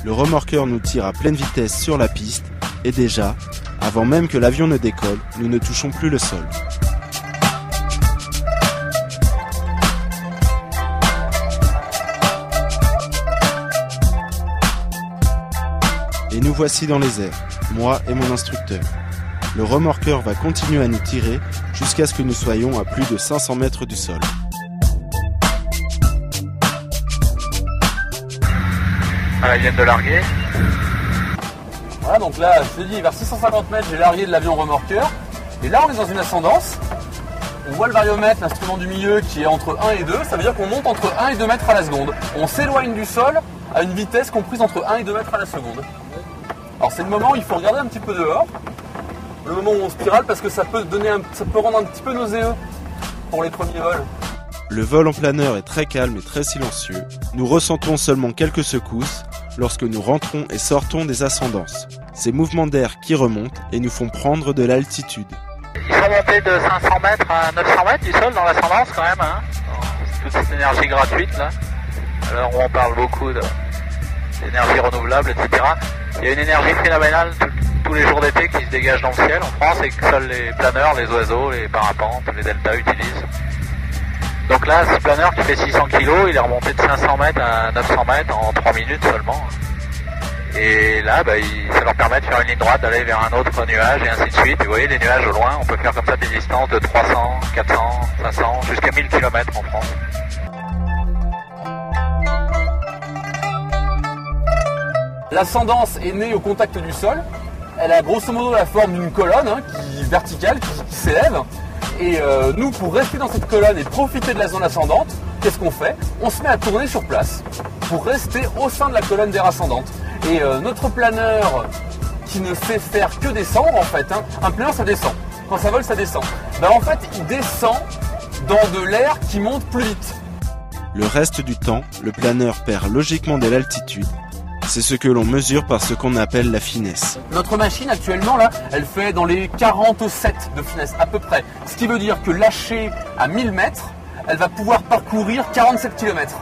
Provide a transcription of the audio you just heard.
Le remorqueur nous tire à pleine vitesse sur la piste et déjà, avant même que l'avion ne décolle, nous ne touchons plus le sol. Et nous voici dans les airs, moi et mon instructeur. Le remorqueur va continuer à nous tirer jusqu'à ce que nous soyons à plus de 500 mètres du sol. Voilà, ils viennent de larguer. Voilà, donc là, je te dis, vers 650 mètres, j'ai largué de l'avion remorqueur. Et là, on est dans une ascendance. On voit le variomètre, l'instrument du milieu, qui est entre 1 et 2. Ça veut dire qu'on monte entre 1 et 2 mètres à la seconde. On s'éloigne du sol à une vitesse comprise entre 1 et 2 mètres à la seconde. Alors c'est le moment où il faut regarder un petit peu dehors. Le moment où on spirale, parce que ça peut rendre un petit peu nauséeux pour les premiers vols. Le vol en planeur est très calme et très silencieux. Nous ressentons seulement quelques secousses lorsque nous rentrons et sortons des ascendances. Ces mouvements d'air qui remontent et nous font prendre de l'altitude. Ils sont montés de 500 mètres à 900 mètres du sol dans l'ascendance quand même. Hein. Toute cette énergie gratuite là. Alors on parle beaucoup d'énergie renouvelable, etc. Il y a une énergie phénoménale tous les jours d'été qui se dégage dans le ciel en France et que seuls les planeurs, les oiseaux, les parapentes, les deltas utilisent. Donc là, ce planeur qui fait 600 kg, il est remonté de 500 mètres à 900 mètres en 3 minutes seulement. Et là, ça leur permet de faire une ligne droite, d'aller vers un autre nuage et ainsi de suite. Et vous voyez, les nuages au loin, on peut faire comme ça des distances de 300, 400, 500, jusqu'à 1000 km en France. L'ascendance est née au contact du sol. Elle a grosso modo la forme d'une colonne verticale qui s'élève. Et nous, pour rester dans cette colonne et profiter de la zone ascendante, qu'est-ce qu'on fait? On se met à tourner sur place pour rester au sein de la colonne d'air ascendante. Et notre planeur, qui ne sait faire que descendre en fait, un planeur ça descend. Quand ça vole, ça descend. En fait, il descend dans de l'air qui monte plus vite. Le reste du temps, le planeur perd logiquement de l'altitude. C'est ce que l'on mesure par ce qu'on appelle la finesse. Notre machine actuellement là, elle fait dans les 47 de finesse à peu près. Ce qui veut dire que lâchée à 1000 mètres, elle va pouvoir parcourir 47 km.